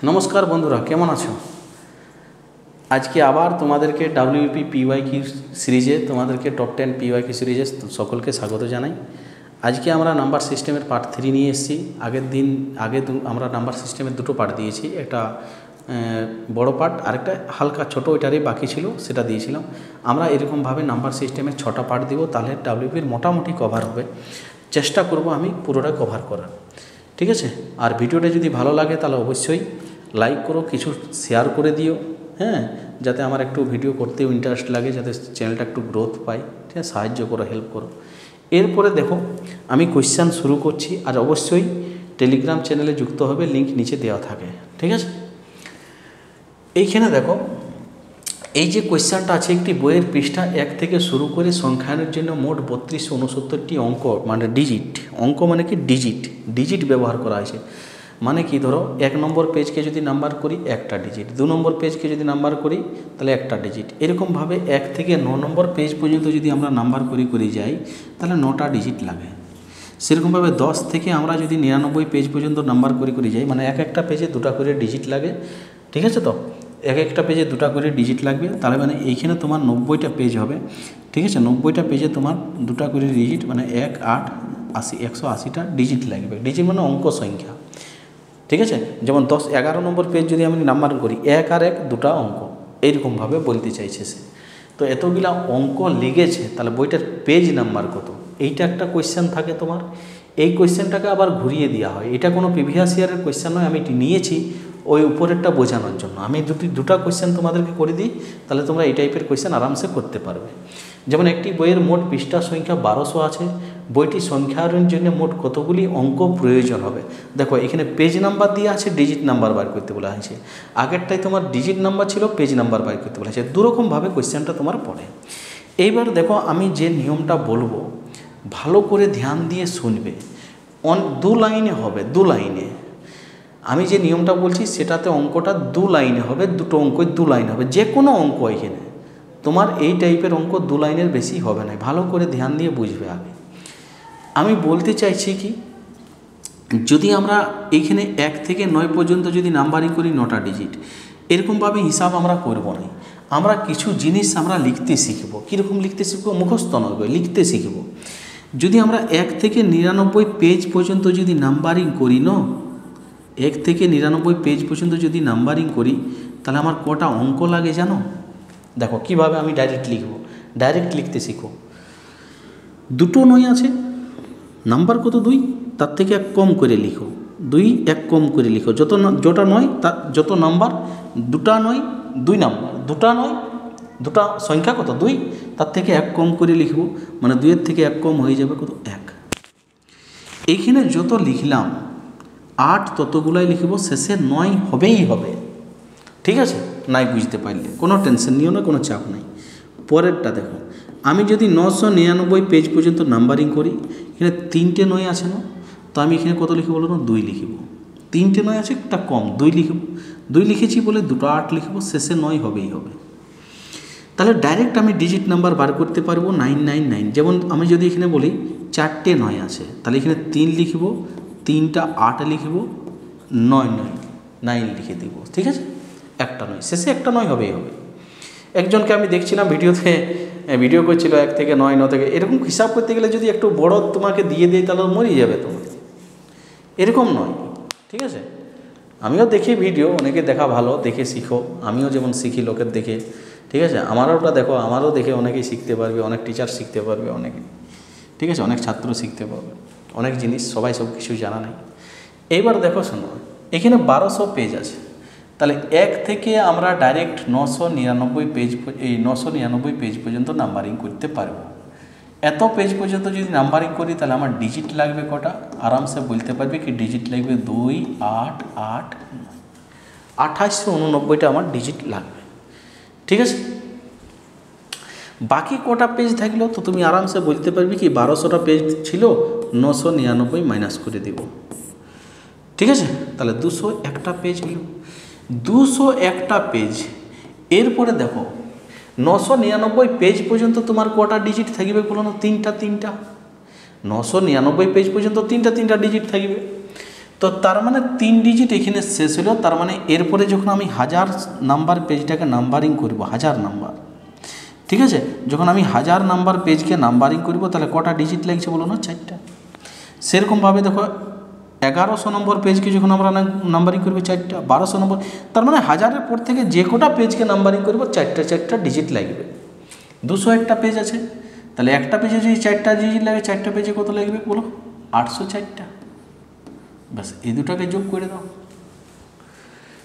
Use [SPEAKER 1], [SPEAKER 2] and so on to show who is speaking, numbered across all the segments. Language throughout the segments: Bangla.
[SPEAKER 1] নমস্কার বন্ধুরা, কেমন আছো? আজকে আবার তোমাদেরকে ডাব্লিউপি পিওয়াইকিউ সিরিজে তোমাদেরকে টপ 10 পিওয়াইকিউ সিরিজে সকলকে স্বাগত জানাই। আজকে আমরা নাম্বার সিস্টেমের পার্ট 3 নিয়ে এসেছি। আমরা নাম্বার সিস্টেমের দুটো পার্ট দিয়েছি, একটা বড় পার্ট আর একটা হালকা ছোটো, ওইটারই বাকি ছিল, সেটা দিয়েছিলাম। আমরা এরকমভাবে নাম্বার সিস্টেমের 6টা পার্ট দিব, তাহলে ডাব্লিউপির মোটামুটি কভার হবে। চেষ্টা করব আমি পুরোটা কভার করার, ঠিক আছে? আর ভিডিওটা যদি ভালো লাগে তাহলে অবশ্যই লাইক করো, কিছু শেয়ার করে দিও, হ্যাঁ, যাতে আমার একটু ভিডিও করতেও ইন্টারেস্ট লাগে, যাতে চ্যানেলটা একটু গ্রোথ পায়, ঠিক আছে? সাহায্য করো, হেল্প করো। এরপরে দেখো আমি কোয়েশ্চেন শুরু করছি, আর অবশ্যই টেলিগ্রাম চ্যানেলে যুক্ত হবে, লিঙ্ক নিচে দেওয়া থাকে, ঠিক আছে? এইখানে দেখো, এই যে কোয়েশ্চেনটা আছে, একটি বইয়ের পৃষ্ঠা 1 থেকে শুরু করে সংখ্যায়নের জন্য মোট 3269টি অঙ্ক, মানে ডিজিট, অঙ্ক মানে কি ডিজিট ব্যবহার করা হয়েছে। মানে কি, ধরো 1 নম্বর পেজকে যদি নাম্বার করি একটা ডিজিট, 2 নম্বর পেজকে যদি নাম্বার করি তাহলে একটা ডিজিট, এরকমভাবে 1 থেকে 9 নম্বর পেজ পর্যন্ত যদি আমরা নাম্বার করে যাই তাহলে 9টা ডিজিট লাগে। সেরকমভাবে 10 থেকে আমরা যদি 99 পেজ পর্যন্ত নাম্বার করে যাই, মানে একটা পেজে 2টা করে ডিজিট লাগে, ঠিক আছে? তো একটা পেজে 2টা করে ডিজিট লাগবে, তাহলে মানে এইখানে তোমার 90টা পেজ হবে, ঠিক আছে? 90টা পেজে তোমার 2টা করে ডিজিট, মানে 1, 8, 80, 180টা ডিজিট লাগবে। ডিজিট মানে অঙ্ক সংখ্যা, ঠিক আছে? যেমন 10, 11 নম্বর পেজ যদি আমি নাম্বার করি, 1 আর 1 2টা অঙ্ক, এইরকমভাবে বলতে চাইছে সে। তো এতগুলা অঙ্ক লেগেছে, তাহলে বইটার পেজ নাম্বার কত, এইটা একটা কোয়েশ্চেন থাকে তোমার। এই কোয়েশ্চেনটাকে আবার ঘুরিয়ে দেওয়া হয়। এটা কোনো প্রিভিয়াস ইয়ারের কোয়েশ্চেন নয়, আমি নিয়েছি ওই উপরেরটা বোঝানোর জন্য। আমি দুটা কোয়েশ্চেন তোমাদেরকে করে দিই, তাহলে তোমরা এই টাইপের কোয়েশ্চেন আরামসে করতে পারবে। যেমন একটি বইয়ের মোট পৃষ্ঠা সংখ্যা 1200 আছে, বইটি সংখ্যায়নের জন্য মোট কতগুলি অঙ্ক প্রয়োজন হবে। দেখো এখানে পেজ নাম্বার দিয়ে আছে, ডিজিট নাম্বার বার করতে বলা হয়েছে। আগেরটাই তোমার ডিজিট নাম্বার ছিল, পেজ নাম্বার বার করতে বলা হয়েছে। দুরকমভাবে কোয়েশ্চেনটা তোমার পড়ে। এইবার দেখো, আমি যে নিয়মটা বলবো ভালো করে ধ্যান দিয়ে শুনবে। 2 লাইনে হবে, 2 লাইনে। আমি যে নিয়মটা বলছি সেটাতে অঙ্কটা 2 লাইনে হবে, দুটো অঙ্কই 2 লাইন হবে। যে কোনো অঙ্ক এখানে তোমার এই টাইপের অঙ্ক 2 লাইনের বেশি হবে না। ভালো করে ধ্যান দিয়ে বুঝবে। আগে আমি বলতে চাইছি কি, যদি আমরা এইখানে 1 থেকে 9 পর্যন্ত যদি নাম্বারিং করি 9টা ডিজিট, এরকমভাবে হিসাব আমরা করব না। আমরা কিছু জিনিস আমরা লিখতে শিখব। কীরকম লিখতে শিখব? মুখস্থ নয়, লিখতে শিখব। যদি আমরা 1 থেকে 99 পেজ পর্যন্ত যদি নাম্বারিং করি, 1 থেকে 99 পেজ পর্যন্ত যদি নাম্বারিং করি, তাহলে আমার কটা অঙ্ক লাগে জানো? দেখো কিভাবে আমি ডাইরেক্ট লিখব। ডাইরেক্ট লিখতে শিখো। 2টো 9 আছে, নাম্বার কত 2, তার থেকে 1 কম করে লিখো। 2 1 কম করে লিখো। যেটা 9 তার যত নাম্বার, 2টা 9 2 নাম্বার, 2টা 9 2টা সংখ্যা কত 2, তার থেকে 1 কম করে লিখব। মানে 2 এর থেকে 1 কম হয়ে যাবে কত, 1। এইখানে যত লিখলাম 8 ততগুলাই লিখব, শেষে 9 হবেই হবে, ঠিক আছে? নাই বুঝতে পারলে কোনো টেনশন নিও না, কোনো চাপ নাই। পরেরটা দেখো, আমি যদি 999 পেজ পর্যন্ত নাম্বারিং করি, এখানে 3টে 9 আছে না, তো আমি এখানে কত লিখব বলো না, 2 লিখব। 3টে 9 আছে, একটা কম, 2 লিখব। 2 লিখেছি বলে 2টো 8 লিখব, শেষে 9 হবেই হবে। তাহলে ডাইরেক্ট আমি ডিজিট নাম্বার বার করতে পারবো 999। যেমন আমি যদি এখানে বলি 4টে 9 আছে, তাহলে এখানে 3 লিখব, 3টা 8 লিখব, 9 লিখে দেব, ঠিক আছে? একটা 9, শেষে একটা 9 হবেই হবে। একজনকে আমি দেখছিলাম ভিডিও করছিল 1 থেকে 9 থেকে, এরকম হিসাব করতে গেলে যদি একটু বড় তোমাকে দিয়ে দেয় তাহলে মরিয়ে যাবে তোমার। এরকম নয়, ঠিক আছে? আমিও দেখি ভিডিও, অনেকে দেখা ভালো, দেখে শিখো। আমিও যেমন শিখি লোকের দেখে, ঠিক আছে? আমারওটা দেখো, আমারও দেখে অনেকেই শিখতে পারবে, অনেক টিচার শিখতে পারবে, অনেকে, ঠিক আছে? অনেক ছাত্র শিখতে পারবে অনেক জিনিস, সবাই সব কিছু জানা নেই। এইবার দেখো শোনো, এখানে 1200 পেজ আছে, তাহলে 1 থেকে আমরা ডাইরেক্ট 999 পেজ পর্যন্ত নাম্বারিং করতে পারবো। এত পেজ পর্যন্ত যদি নাম্বারিং করি তাহলে আমার ডিজিট লাগবে কটা? আরামসে বলতে পারবে কি, ডিজিট লাগবে 2, 8, 8, 2889টা আমার ডিজিট লাগবে, ঠিক আছে? বাকি কটা পেজ থাকলো তো তুমি আরামসে বলতে পারবে কি, 1200টা পেজ ছিল, 999 মাইনাস করে দেব, ঠিক আছে? তাহলে 201টা পেজ হলো, 201টা পেজ। এরপরে দেখো 999 পেজ পর্যন্ত তোমার কটা ডিজিট থাকবে বলো না? 3টা। 999 পেজ পর্যন্ত 3টা ডিজিট থাকবে। তো তার মানে 3 ডিজিট এখানে শেষ হলো। তার মানে এরপরে যখন আমি 1000 নাম্বার পেজটাকে নাম্বারিং করব, 1000 নাম্বার, ঠিক আছে, যখন আমি 1000 নাম্বার পেজকে নাম্বারিং করব তাহলে কটা ডিজিট লাগছে বলো না? 4টা। সেরকমভাবে দেখো 1100 নম্বর পেজকে যখন আমরা নাম্বারিং করবো 4টা, 1200 নম্বর, তার মানে 1000-এর পর থেকে যে কোটা পেজকে নাম্বারিং করবো 4টা ডিজিট লাগবে। 201টা পেজ আছে, তাহলে একটা পেজে যদি 4টা ডিজিট লাগে, 4টা পেজে কত লাগবে বলো? 804টা। ব্যাস, এই দুটাকে যোগ করে দাও,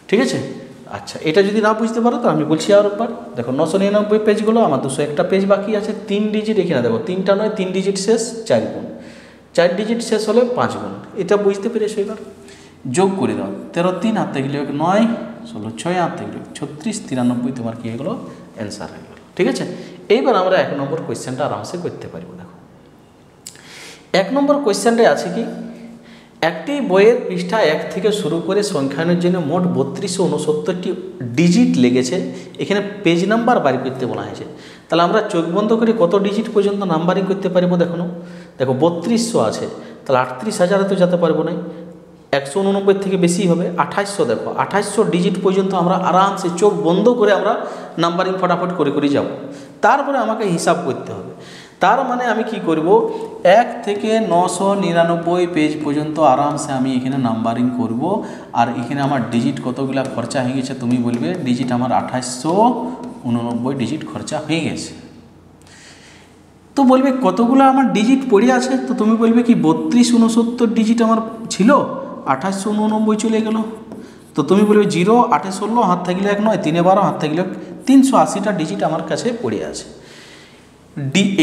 [SPEAKER 1] ঠিক আছে। আচ্ছা, এটা যদি না বুঝতে পারো তো আমি বলছি আর একবার। দেখো 999 পেজগুলো, আমার 201টা পেজ বাকি আছে। 3 ডিজিট এখানে দেখো, 3টা নয়, 3 ডিজিট শেষ, 4 গুণ, 4 ডিজিট শেষ হলে 5 গুণ। এটা বুঝতে পেরেছো? এবার যোগ করে দাও। 13 3 হাতে গেলে 9, 16 6 হাতে গেলে 36, 93 তোমার কী হয়ে গেলো? অ্যান্সার হয়ে গেল, ঠিক আছে। এইবার আমরা 1 নম্বর কোয়েশ্চেনটা আরামসে করতে পারবো। দেখো 1 নম্বর কোয়েশ্চেনটায় আছে কি, একটি বইয়ের পৃষ্ঠা 1 থেকে শুরু করে সংখ্যায়নের জন্য মোট 3269টি ডিজিট লেগেছে। এখানে পেজ নাম্বার বাড়ি করতে বলা হয়েছে। তাহলে আমরা চোখ বন্ধ করে কত ডিজিট পর্যন্ত নাম্বারিং করতে পারবো? দেখো 3200 আছে, তাহলে 38,000 তো যেতে পারবো না, 189 থেকে বেশি হবে, 2800। দেখো 2800 ডিজিট পর্যন্ত আমরা আরামসে চোখ বন্ধ করে আমরা নাম্বারিং ফটাফট করে করে যাব। তারপরে আমাকে হিসাব করতে হবে। তার মানে আমি কি করব, 1 থেকে 999 পেজ পর্যন্ত আরামসে আমি এখানে নাম্বারিং করব। আর এখানে আমার ডিজিট কতগুলা খরচা হয়ে গেছে তুমি বলবে? ডিজিট আমার 2889 ডিজিট খরচা হয়ে গেছে। তো বলবে কতগুলো আমার ডিজিট পড়ে আছে? তো তুমি বলবে কি 3269 ডিজিট আমার ছিল, 2889 চলে গেল। তো তুমি বলবে 0 8 16 হাত থাকলে 1 9 3 12 হাত থাকলে 380টা ডিজিট আমার কাছে পড়ে আছে।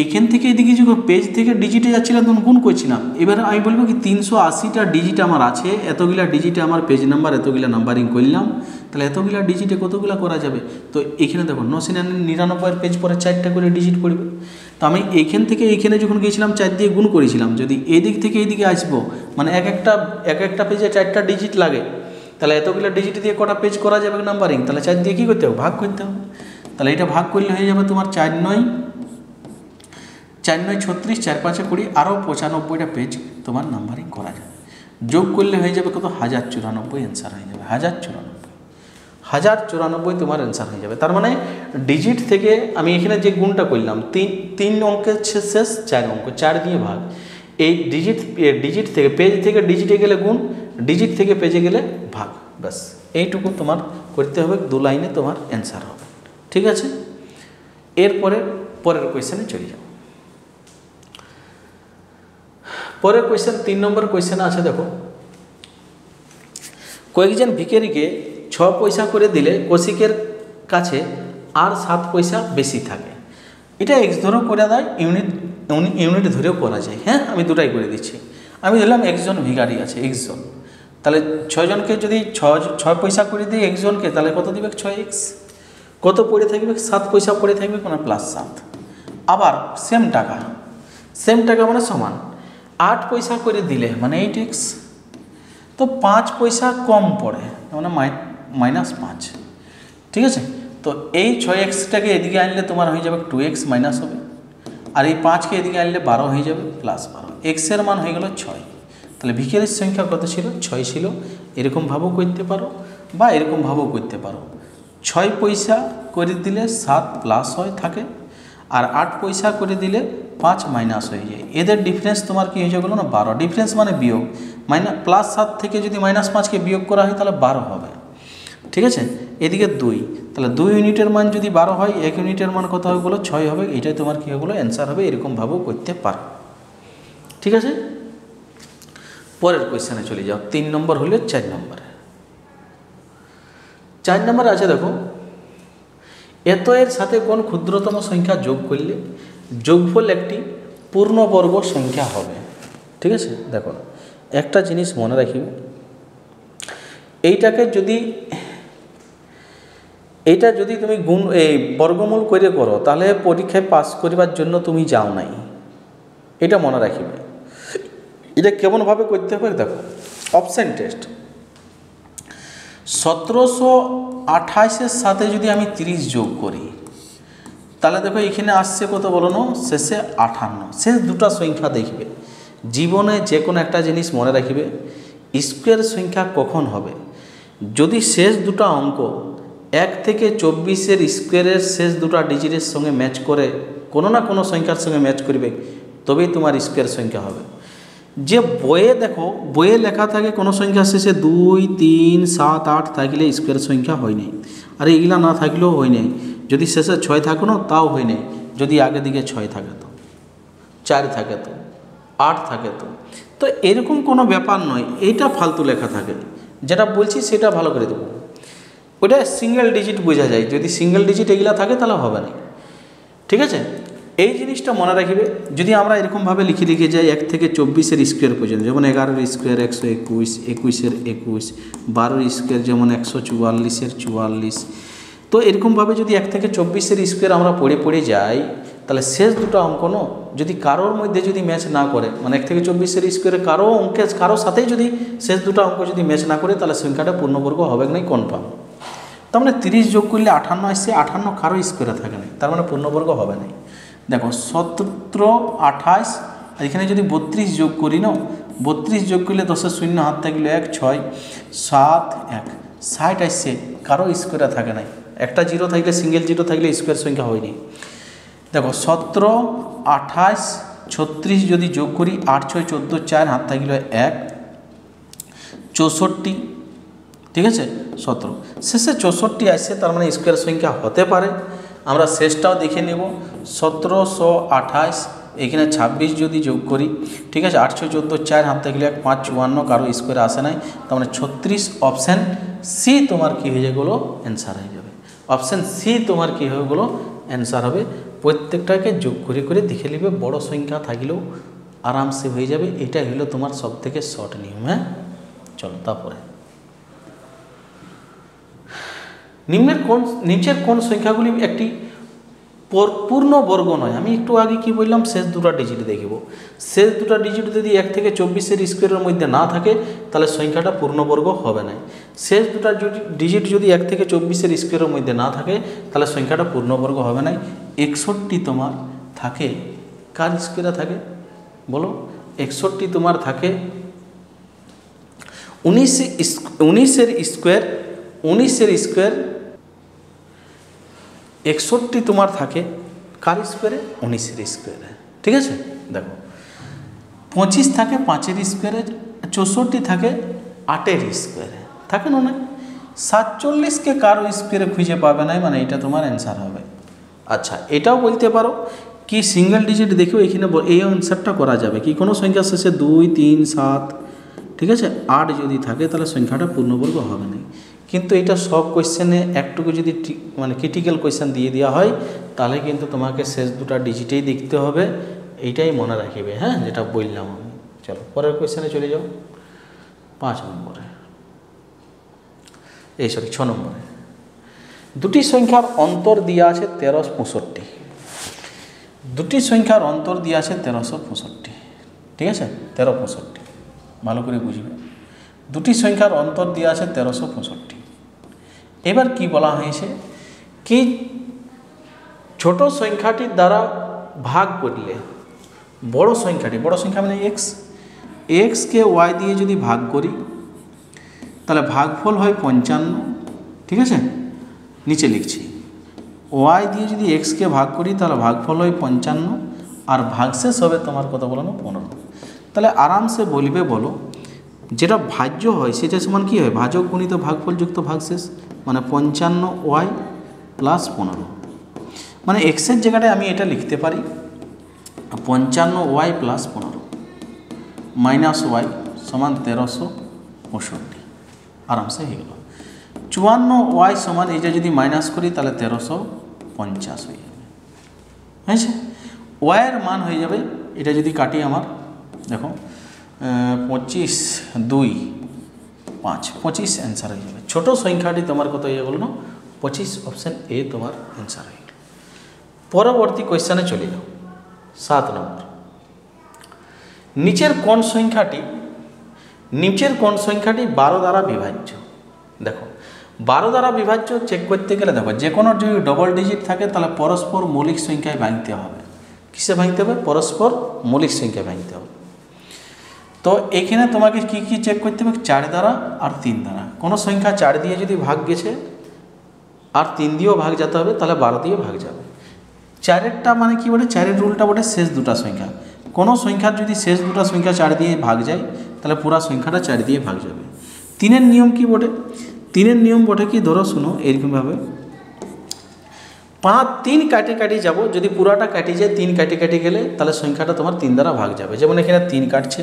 [SPEAKER 1] এখান থেকে এদিকে যখন পেজ থেকে ডিজিটে যাচ্ছিলাম তখন গুণ করছিলাম। এবার আমি বলবো কি 380টা ডিজিট আমার আছে, এতগুলা ডিজিটে আমার পেজ নাম্বার, এতগুলা নাম্বারিং করলাম, তাহলে এতগুলা ডিজিটে কতগুলা করা যাবে? তো এখানে দেখো 999 পেজ পরে 4টা করে ডিজিট পড়বে। তো আমি এইখান থেকে এইখানে যখন গিয়েছিলাম 4 দিয়ে গুণ করেছিলাম। যদি এদিক থেকে এইদিকে আসবো, মানে এক একটা পেজে 4টা ডিজিট লাগে, তাহলে এতগুলো ডিজিট দিয়ে কটা পেজ করা যাবে নাম্বারিং? তাহলে 4 দিয়ে কী করতে হবে? ভাগ করতে হবে। তাহলে এটা ভাগ করলে হয়ে যাবে তোমার 4 9 36, 4 5 20, আরও 95টা পেজ তোমার নাম্বারিং করা যাবে। যোগ করলে হয়ে যাবে কত? 1094 অ্যান্সার হয়ে যাবে। 1094 তোমার অ্যান্সার হয়ে যাবে। তার মানে ডিজিট থেকে আমি এখানে যে গুণটা করলাম, 3 অঙ্কের শেষ 4 অঙ্ক, 4 দিয়ে ভাগ। এই ডিজিট থেকে পেজ থেকে ডিজিটে গেলে গুণ, ডিজিট থেকে পেজে গেলে ভাগ। ব্যাস এইটুকু তোমার করতে হবে, 2 লাইনে তোমার অ্যান্সার হবে, ঠিক আছে। পরের কোয়েশ্চেনে চলে যাও। পরের কোয়েশ্চেন 3 নম্বর কোয়েশ্চেন আছে। দেখো কয়েকজন ভিখারিকে 6 পয়সা করে দিলে কৌশিকের কাছে আর 7 পয়সা বেশি থাকে। এটা এক্স ধরেও করা যায়, ইউনিট ধরেও করা যায়। হ্যাঁ, আমি দুটাই করে দিচ্ছি। আমি ধরলাম একজন ভিখারি আছে, একজন, তাহলে 6 জনকে যদি 6 পয়সা করে দিই একজনকে, তাহলে কত দিবে? 6x। কত পড়ে থাকবে? 7 পয়সা পড়ে থাকবে, মানে +7। আবার সেম টাকা মানে সমান 8 পয়সা করে দিলে মানে 8x। তো 5 পয়সা কম পড়ে, মানে -5, ঠিক আছে। তো এই 6xটাকে এদিকে আনলে তোমার হয়ে যাবে 2x মাইনাস হবে, আর এই 5কে এদিকে আনলে 12 হয়ে যাবে, +12। এক্সের মান হয়ে গেল 6। তাহলে ভিখারির সংখ্যা কত ছিল? 6 ছিল। এরকমভাবেও করতে পারো বা এরকমভাবেও করতে পারো। 6 পয়সা করে দিলে 7 প্লাস হয় থাকে, আর 8 পয়সা করে দিলে 5 মাইনাস হয়ে যায়। এদের ডিফারেন্স তোমার কি হয়ে যাবে না? 12। ডিফারেন্স মানে বিয়োগ, +7 থেকে যদি -5কে বিয়োগ করা হয় তাহলে 12 হবে, ঠিক আছে। এদিকে 2, তাহলে 2 ইউনিটের মান যদি 12 হয়, 1 ইউনিটের মান কত হবে বলো? 6 হবে। এটাই তোমার কী হলো? অ্যান্সার হবে। এরকমভাবেও করতে পারো, ঠিক আছে। পরের কোয়েশ্চেনে চলে যাও। 3 নম্বর হলে 4 নম্বর। 4 নম্বরে আছে দেখো, এত এর সাথে কোন ক্ষুদ্রতম সংখ্যা যোগ করলে যোগফল একটি পূর্ণবর্গ সংখ্যা হবে, ঠিক আছে। দেখো একটা জিনিস মনে রাখিবে, এইটা যদি তুমি বর্গমূল করে করো তাহলে পরীক্ষায় পাস করিবার জন্য তুমি যাও নাই, এটা মনে রাখিবে। এটা কেমনভাবে করতে হবে দেখো, অপশন টেস্ট। 1728-এর সাথে যদি আমি 30 যোগ করি তাহলে দেখো এখানে আসছে কত বলো না? শেষে 58। শেষ দুটো সংখ্যা দেখবে। জীবনে যে কোনো একটা জিনিস মনে রাখিবে, স্কোয়ার সংখ্যা কখন হবে? যদি শেষ দুটো অঙ্ক 1 থেকে 24-এর স্কোয়ারের শেষ দুটো ডিজিটের সঙ্গে ম্যাচ করে, কোনো না কোনো সংখ্যার সঙ্গে ম্যাচ করবে, তবেই তোমার স্কোয়ার সংখ্যা হবে। যে বইয়ে দেখো, বইয়ে লেখা থাকে কোনো সংখ্যা শেষে 2, 3, 7, 8 থাকলে স্কোয়ার সংখ্যা হয় নাই, আর এগুলা না থাকলেও হয় নাই। যদি শেষে 6 থাকে না তাও হয় নাই, যদি আগে দিকে 6 থাকে তো, 4 থাকে তো, 8 থাকে তো। তো এরকম কোনো ব্যাপার নয়, এইটা ফালতু লেখা থাকে। যেটা বলছি সেটা ভালো করে দেবো। ওটা সিঙ্গেল ডিজিট বোঝা যায়, যদি সিঙ্গেল ডিজিট এগুলা থাকে তাহলে হবে না। ঠিক আছে, এই জিনিসটা মনে রাখবে। যদি আমরা এরকমভাবে লিখে যাই 1 থেকে 24-এর স্কোয়ার পর্যন্ত, যেমন 11-এর স্কোয়ার 121, 21-এর 21, 12-এর স্কোয়ার যেমন 144-এর 44। তো এরকমভাবে যদি 1 থেকে 24-এর স্কোয়ার আমরা পড়ে যাই, তাহলে শেষ দুটো অঙ্ক যদি কারোর মধ্যে যদি ম্যাচ না করে, মানে 1 থেকে 24-এর স্কোয়ারে কারো সাথেই যদি শেষ দুটো অঙ্ক যদি ম্যাচ না করে, তাহলে সংখ্যাটা পূর্ণবর্গ হবে না, কনফার্ম। তার মানে 30 যোগ করলে 58 আসছে, 58 কারো স্কোয়ারে থাকে না, তার মানে পূর্ণবর্গ হবে না। দেখো 17, 28, আর এখানে যদি 32 যোগ করি না, 32 যোগ করলে 10-এর 0 হাত থাকলে 1, 6, 7, 1, 60 আসছে, কারো স্কোয়ারে থাকে নাই। একটা জিরো থাকলে, সিঙ্গেল জিরো থাকলে স্কোয়ার সংখ্যা হয়নি। দেখো 17, 28, 36 যদি যোগ করি, 8, 6, 14, 4 হাত থাকলে 1, 64। ঠিক আছে, 17 শেষে 64 আসছে, তার মানে স্কোয়ার সংখ্যা হতে পারে। আমরা শেষটাও দেখে নেব। 1728, এখানে 26 যদি যোগ করি, ঠিক আছে, 8, 6, 14, 4 হাত থাকলে 1, 5, 54, কারো স্কোয়ারে আসে নাই, তার মানে 36 অপশান সি তোমার কী হয়ে গেলো, অ্যান্সার হয়ে যাবে। অপশান সি তোমার কী হয়ে গেলো, অ্যান্সার হবে। প্রত্যেকটাকে যোগ করে দেখে নেবে, বড় সংখ্যা থাকলেও আরামসে হয়ে যাবে। এটাই হলো তোমার সবথেকে শর্ট নিয়ম। হ্যাঁ, চলো তারপরে নিচের কোন সংখ্যাগুলি একটি পূর্ণ বর্গ নয়? আমি একটু আগে কি বললাম, শেষ দুটো ডিজিট দেখব। শেষ দুটো ডিজিট যদি 1 থেকে 24-এর স্কোয়ারের মধ্যে না থাকে, তাহলে সংখ্যাটা পূর্ণবর্গ হবে না। শেষ দুটো ডিজিট যদি 1 থেকে 24-এর স্কোয়ারের মধ্যে না থাকে, তাহলে সংখ্যাটা পূর্ণবর্গ হবে না। 61 তোমার থাকে কার স্কোয়ারে থাকে বলো? 61 তোমার থাকে 19-এর স্কোয়ার। 19-এর স্কোয়ার 61 তোমার থাকে কার স্কোয়ারে? 19-এর স্কোয়ারে। ঠিক আছে, দেখো 25 থাকে 5-এর স্কোয়ারে, 64 থাকে 8-এর স্কোয়ারে, থাকে না? 47কে কারো স্কোয়ারে খুঁজে পাবে না, মানে এটা তোমার অ্যান্সার হবে। আচ্ছা, এটাও বলতে পারো কি সিঙ্গেল ডিজিট দেখেও এখানে এই অ্যান্সারটা করা যাবে কি, কোনো সংখ্যার শেষে 2, 3, 7, ঠিক আছে, 8 যদি থাকে, তাহলে সংখ্যাটা পূর্ণবর্গ হবে না। কিন্তু এটা সব কোয়েশ্চেনে একটুকু যদি মানে ক্রিটিক্যাল কোয়েশ্চেন দিয়ে দেওয়া হয়, তাহলে কিন্তু তোমাকে শেষ দুটো ডিজিটেই দেখতে হবে, এইটাই মনে রাখবে। হ্যাঁ, যেটা বললাম আমি। চলো পরের কোয়েশ্চেনে চলে যাও। 5 নম্বরে, 6 নম্বরে দুটি সংখ্যার অন্তর দেওয়া আছে 1365। দুটি সংখ্যার অন্তর দেওয়া আছে 1365। ঠিক আছে, 1365 ভালো করে বুঝবে। দুটি সংখ্যার অন্তর দেওয়া আছে 1365। এবার কি বলা হয়েছে কি, ছোট সংখ্যাটির দ্বারা ভাগ করলে বড় সংখ্যা মানে এক্সকে ওয়াই দিয়ে যদি ভাগ করি, তাহলে ভাগফল হয় 55। ঠিক আছে, নিচে লিখছি, ওয়াই দিয়ে যদি এক্সকে ভাগ করি, তাহলে ভাগফল হয় 55, আর ভাগশেষ হবে তোমার কত বলো না, 15। তাহলে আরামসে বলবে, বলো যেটা ভাজ্য হয় সেটা সমান কী হয়, ভাজক গুণিত ভাগফল যুক্ত ভাগশেষ, মানে 55y প্লাস 15। মানে এক্সের জায়গাটায় আমি এটা লিখতে পারি 55y প্লাস 15 মাইনাস ওয়াই সমান 1365, আরামসে হয়ে গেল। 54y সমান এটা যদি মাইনাস করি, তাহলে 1350 হয়ে যাবে। হয়েছে, ওয়াইয়ের মান হয়ে যাবে, এটা যদি কাটি আমার, দেখো 25, 2, 5, 25 অ্যান্সার হয়ে যাবে। ছোটো সংখ্যাটি তোমার কত হয়ে গেল না, 25, অপশান এ তোমার অ্যান্সার হয়ে গেল। পরবর্তী কোয়েশ্চেনে চলে যাও। 7 নম্বর, নিচের কোন সংখ্যাটি 12 দ্বারা বিভাজ্য? দেখো 12 দ্বারা বিভাজ্য চেক করতে গেলে, দেখো যে কোনো যদি ডবল ডিজিট থাকে, তাহলে পরস্পর মৌলিক সংখ্যায় ভাঙতে হবে। কিসে ভাঙতে হবে? পরস্পর মৌলিক সংখ্যায় ভাঙতে হবে। তো এখানে তোমাকে কি কি চেক করতে হবে, 4 দ্বারা আর 3 দ্বারা। কোনো সংখ্যা 4 দিয়ে যদি ভাগ গেছে আর 3 দিয়েও ভাগ যেতে হবে, তাহলে 12 দিয়ে ভাগ যাবে। 4-এরটা মানে কি বলে, 4-এর রুলটা বলে শেষ দুটা সংখ্যা। কোনো সংখ্যার যদি শেষ দুটা সংখ্যা 4 দিয়ে ভাগ যায়, তাহলে পুরো সংখ্যাটা 4 দিয়ে ভাগ যাবে। 3-এর নিয়ম কি বটে, 3-এর নিয়ম বটে কি, ধরো শুনো এরকমভাবে 3 কাটে কাটে যাব, যদি পুরাটা কাটি যায় 3 কাটে কাটে গেলে তাহলে সংখ্যাটা তোমার 3 দ্বারা ভাগ যাবে। যেমন এখানে 3 কাটছে,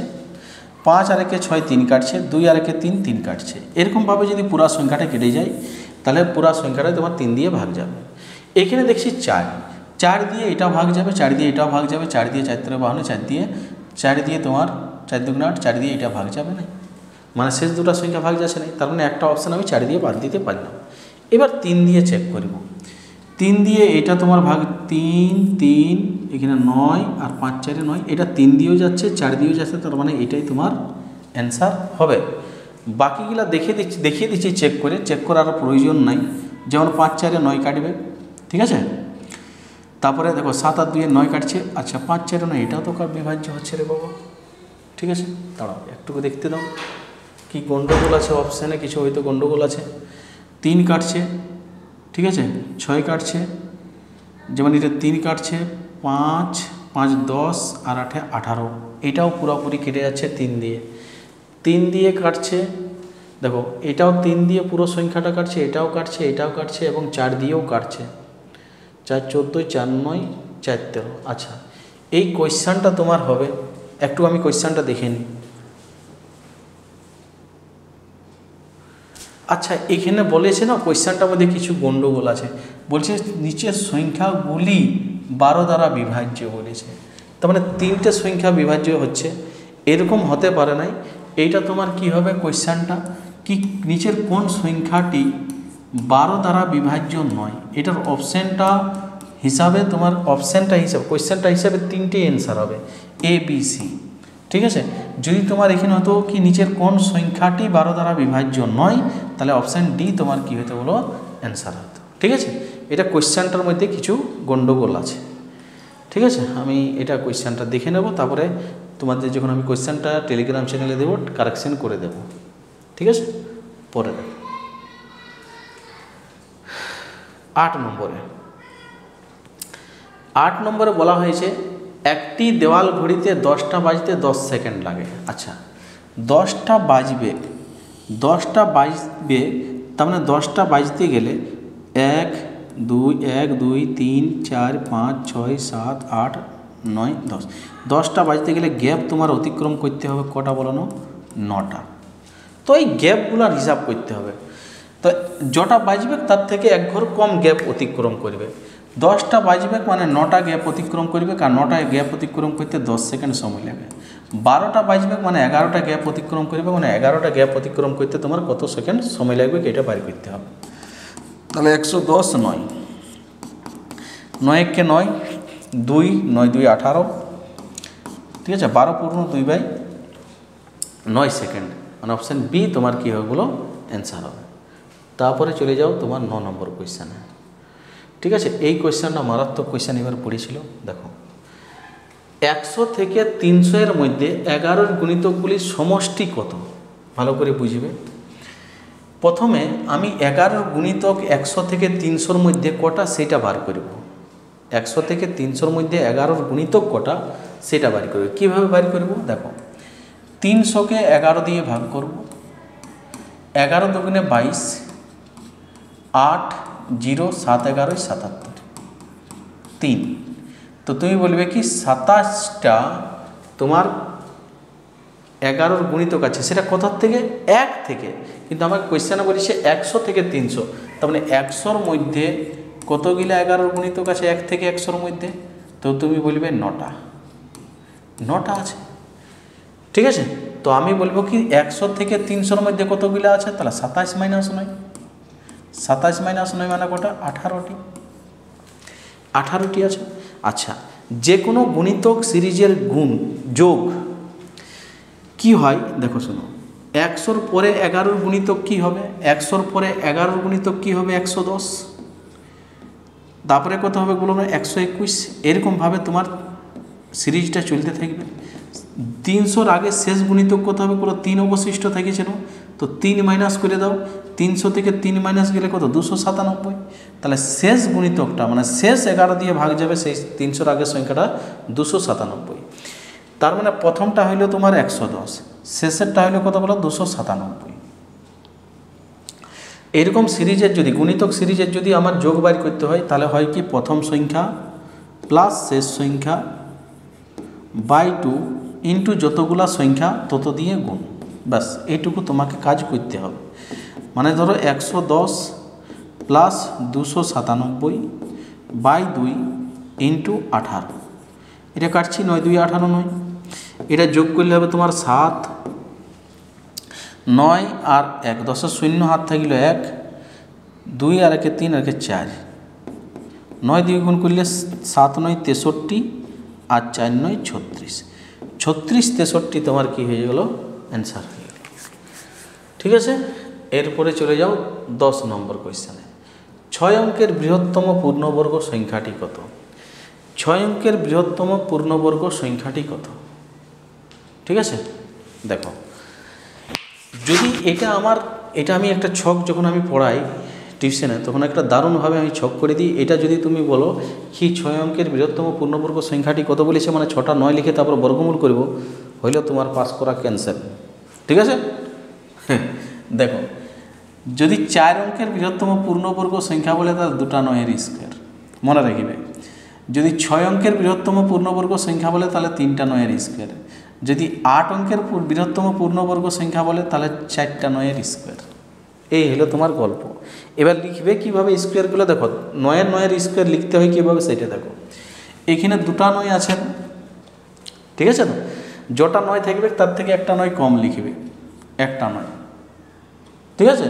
[SPEAKER 1] 5 আর 1 6 3 কাটছে, 2 আর 1 3 3 কাটছে। এরকমভাবে যদি পুরা সংখ্যাটা কেটে যায় তাহলে পুরা সংখ্যাটা তোমার 3 দিয়ে ভাগ যাবে। এখানে দেখছি 4 দিয়ে এটা ভাগ যাবে, 4 দিয়ে এটাও ভাগ যাবে, 4 দিয়ে 4 × 52, 4 দিয়ে তোমার 4 × 2 = 8, 4 দিয়ে এটা ভাগ যাবে না, মানে শেষ দুটো সংখ্যা ভাগ যাচ্ছে না, তার মানে একটা অপশান আমি 4 দিয়ে বাদ দিতে পারলাম। এবার 3 দিয়ে চেক করব, 3 দিয়ে এটা তোমার ভাগ 3 এখানে 9 আর 5 4 9, এটা 3 দিয়েও যাচ্ছে 4 দিয়েও যাচ্ছে, তার মানে এটাই তোমার অ্যান্সার হবে। বাকিগুলা দেখিয়ে দিচ্ছি চেক করে, চেক করার প্রয়োজন নাই। যেমন 5 4 9 কাটবে, ঠিক আছে। তারপরে দেখো 7 আর 2 9 কাটছে, আচ্ছা 5 4 9 এটাও তো বিভাজ্য হচ্ছে রে বাবা, ঠিক আছে। দাঁড়াও একটুকু দেখতে দাও কি গন্ডগোল আছে, অপশানে কিছু হয়তো গন্ডগোল আছে। 3 কাটছে, ঠিক আছে, 6 কাটছে, যেমন এটা 3 কাটছে, 5 5 10 আর 8 18, এটাও পুরোপুরি কেটে যাচ্ছে 3 দিয়ে কাটছে। দেখো এটাও 3 দিয়ে পুরো সংখ্যাটা কাটছে, এটাও কাটছে এবং 4 দিয়েও কাটছে, 4 14 4 9 4 13। আচ্ছা এই কোয়েশ্চানটা তোমার হবে, একটু আমি কোয়েশ্চানটা দেখে নিই। আচ্ছা এখানে বলেছে না কোয়েশ্চানটার মধ্যে কিছু গন্ডগোল আছে, বলছে নিচের সংখ্যাগুলি 12 দ্বারা বিভাজ্য বলেছে, তার মানে 3টে সংখ্যা বিভাজ্য হচ্ছে, এরকম হতে পারে নাই। এইটা তোমার কি হবে কোয়েশ্চানটা, কি নিচের কোন সংখ্যাটি 12 দ্বারা বিভাজ্য নয়, এটার অপশানটা হিসাবে তোমার কোয়েশ্চানটা হিসাবে 3টে অ্যান্সার হবে A B C, ঠিক আছে। যদি তোমার এখানে হতো কি নিচের কোন সংখ্যাটি 12 দ্বারা বিভাজ্য নয়, তাহলে অপশান ডি তোমার কি হতে বলো অ্যান্সার হতো, ঠিক আছে। এটা কোয়েশ্চানটার মধ্যে কিছু গন্ডগোল আছে, ঠিক আছে। আমি এটা কোয়েশ্চানটা দেখে নেব, তারপরে তোমাদের যখন আমি কোয়েশ্চানটা টেলিগ্রাম চ্যানেলে দেবো কারেকশন করে দেব, ঠিক আছে। পরে দেখো 8 নম্বরে বলা হয়েছে একটি দেওয়াল ঘড়িতে 10টা বাজতে 10 সেকেন্ড লাগে। আচ্ছা 10টা বাজবে তার মানে 10টা বাজতে গেলে 1 2 3 4 5 6 7 8 9 10, 10টা বাজতে গেলে গ্যাপ তোমার অতিক্রম করতে হবে কটা বলো না, 9টা। তো এই গ্যাপগুলোর হিসাব করতে হবে, তো যটা বাজবে তার থেকে 1 ঘর কম গ্যাপ অতিক্রম করবে। 10টা বাজবে মানে 9টা গ্যাপ অতিক্রম করবে, কারণ 9টা গ্যাপ অতিক্রম করতে 10 সেকেন্ড সময় লাগবে। 12টা বাজবে মানে 11টা গ্যাপ অতিক্রম করবে, মানে 11টা গ্যাপ অতিক্রম করতে তোমার কত সেকেন্ড সময় লাগবে এটা বাইর করতে হবে। তাহলে 110 9 9 কে 9 2 9 2 18, ঠিক আছে। 12 পূর্ণ 2/9 সেকেন্ড, মানে অপশান বি তোমার কী হবে বলো অ্যান্সার হবে। তারপরে চলে যাও তোমার 9 নম্বর কোয়েশ্চানে, ঠিক আছে। এই কোয়েশ্চানটা মারাত্মক কোয়েশ্চান এবার পড়েছিল। দেখো 100 থেকে 300 এর মধ্যে 11-র গুণিতকগুলির সমষ্টি কত, ভালো করে বুঝবে। প্রথমে আমি 11-র গুণিতক 100 থেকে 300-র মধ্যে কটা সেটা বার করব। 100 থেকে 300-র মধ্যে 11-র গুণিতক কটা সেটা বার করব। কীভাবে বার করব, দেখো 300-কে 11 দিয়ে ভাগ করব, 11 দুগুণে 22, 8 0 7 11 77 3। তো তুমি বলবে কি 27টা তোমার 11-র গুণিতক আছে, সেটা কোথার থেকে, 1 থেকে, কিন্তু আমার কোয়েশ্চেনে বলেছে 100 থেকে 300, তার মানে 100-র মধ্যে কতগুলো 11-র গুণিতক আছে 1 থেকে 100-র মধ্যে, তো তুমি বলবে 9টা আছে, ঠিক আছে। তো আমি বলবো কি 100 থেকে 300-র মধ্যে কতগুলো আছে, তাহলে 27 - 9, 27 - 9 মানে কটা, 18টি আছে। আচ্ছা যে কোনো গুণিতক সিরিজের যোগ কি হয় দেখো শোনো, 100-র পরে 11-র গুণিতক কি হবে, 100-র পরে 11-র গুণিতক কি হবে 110, তারপরে কত হবে বলো না 121, এরকমভাবে তোমার সিরিজটা চলতে থাকবে। 300-র আগে শেষ গুণিতক কত হবে? পুরো 3 অবশিষ্ট থেকেছিল, তো 3 মাইনাস করে দাও। 300 থেকে 3 মাইনাস গেলে কত? 297। তাহলে শেষ গুণিতকটা মানে শেষ 11 দিয়ে ভাগ যাবে সেই 300-র আগের সংখ্যাটা 297। তার মানে প্রথমটা হইল তোমার 110, শেষেরটা হইল কত বলো? 297। এরকম সিরিজের যদি গুণিতক সিরিজের যদি আমার যোগ বাইর করতে হয় তাহলে হয় কি, প্রথম সংখ্যা প্লাস শেষ সংখ্যা বাই 2 ইন্টু যতগুলা সংখ্যা তত দিয়ে গুণ, ব্যাস এইটুকু তোমাকে কাজ করতে হবে। মানে ধরো 110 প্লাস 297 বাই 2 ইন্টু 18, এটা কাটছি 9 2 18 9, এটা যোগ করলে হবে তোমার 7, 9 আর 1 10 শূন্য হাত থাকলে 1, 2 আর 1 3 আর 1 4, 9 দিয়ে গুণ করলে 7 9 63 আর 4 9 36, 36 63 তোমার কি হয়ে গেল? অ্যান্সার হয়ে গেল। ঠিক আছে, এরপরে চলে যাও 10 নম্বর কোয়েশ্চেনে। 6 অঙ্কের বৃহত্তম পূর্ণবর্গ সংখ্যাটি কত? 6 অঙ্কের বৃহত্তম পূর্ণবর্গ সংখ্যাটি কত? ঠিক আছে, দেখো যদি এটা আমি একটা ছক যখন আমি পড়াই টিউশনে তখন একটা দারুণভাবে আমি ছক করে দিই। এটা যদি তুমি বলো কি 6 অঙ্কের বৃহত্তম পূর্ণবর্গ সংখ্যাটি কত বলেছে, মানে 6টা 9 লিখে তারপর বর্গমূল করব, হইলে তোমার পাস করা ক্যান্সেল। ঠিক আছে, দেখো যদি 4 অঙ্কের বৃহত্তম পূর্ণবর্গ সংখ্যা বলে তাহলে 2টা 9-এর স্কোয়ার, মনে রাখিবে। যদি 6 অঙ্কের বৃহত্তম পূর্ণবর্গ সংখ্যা বলে তাহলে 3টা 9-এর স্কোয়ার। যদি 8 অঙ্কের বৃহত্তম পূর্ণবর্গ সংখ্যা বলে তাহলে 4টা 9-এর স্কোয়ার। এই হলো তোমার গল্প। এবার লিখবে কিভাবে স্কোয়ারগুলো, দেখো 9-এর স্কোয়ার লিখতে হয় কীভাবে সেটা দেখো। এখানে 2টা 9 আছে, ঠিক আছে, তো যটা 9 থাকবে তার থেকে একটা 9 কম লিখবে, একটা 9, ঠিক আছে,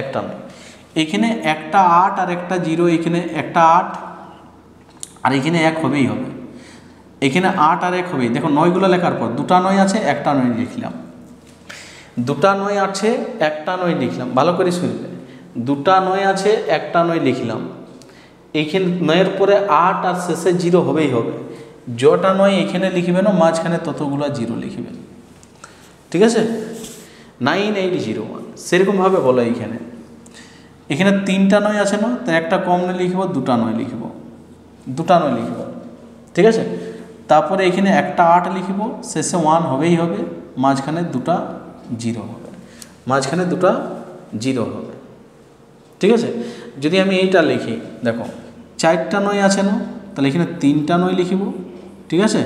[SPEAKER 1] একটা 9। এখানে একটা 8 আর একটা 0, এখানে একটা 8 আর এখানে 1 হবেই হবে, এখানে 8 আর 1 হবেই। দেখো 9গুলো লেখার পর 2টা 9 আছে, একটা 9 লিখলাম, 2টা 9 আছে, একটা 9 লিখলাম, ভালো করে শুনবে, 2টা 9 আছে, একটা 9 লিখলাম, এইখানে 9-এর পরে 8 আর শেষে 0 হবেই হবে। যটা 9 এখানে লিখবে না মাঝখানে ততগুলো 0 লিখবেন, ঠিক আছে, 9801 সেরকমভাবে বলো। এখানে 3টা 9 আছে না, তো একটা কম নয় লিখব, 2টা 9 লিখব, 2টা 9 লিখব, ঠিক আছে। তারপরে এখানে একটা 8 লিখব, শেষে 1 হবেই হবে, মাঝখানে 2টা 0 হবে, মাঝখানে 2টা 0 হবে, ঠিক আছে। যদি আমি এইটা লিখি, দেখো 4টা 9 আছে না, তাহলে এখানে 3টা 9 লিখব, ঠিক আছে,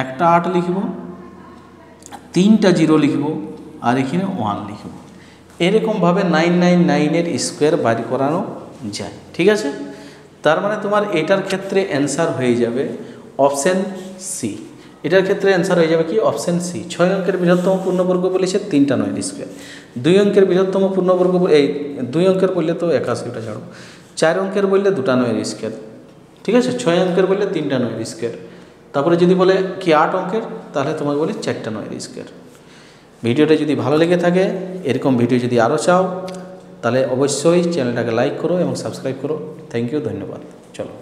[SPEAKER 1] একটা 8 লিখব, 3টা 0 লিখব, আর এখানে 1 লিখব। এরকমভাবে 999-এর স্কোয়ার বাড়ি করানো যায়, ঠিক আছে। তার মানে তোমার এটার ক্ষেত্রে অ্যান্সার হয়ে যাবে অপশান সি। এটার ক্ষেত্রে অ্যান্সার হয়ে যাবে কি? Option C. 6 অঙ্কের বৃহত্তম পূর্ণবর্গ বলেছে 3টা 9-এর স্কোয়ার। 2 অঙ্কের বৃহত্তম পূর্ণবর্গ, এই 2 অঙ্কের বললে তো 81টা ছাড়ো, 4 অঙ্কের বললে 2টা 9-এর স্কোয়ার, ঠিক আছে। 6 অঙ্কের বললে 3টা 9-এর স্কোয়ার। তারপরে যদি বলে কি 8 অঙ্কের, তাহলে তোমাকে বলে 4টা 9-এর স্কোয়ার। ভিডিওটা যদি ভালো লেগে থাকে, এরকম ভিডিও যদি আরও চাও, তাহলে অবশ্যই চ্যানেলটাকে লাইক করো এবং সাবস্ক্রাইব করো। থ্যাংক ইউ, ধন্যবাদ। চলো।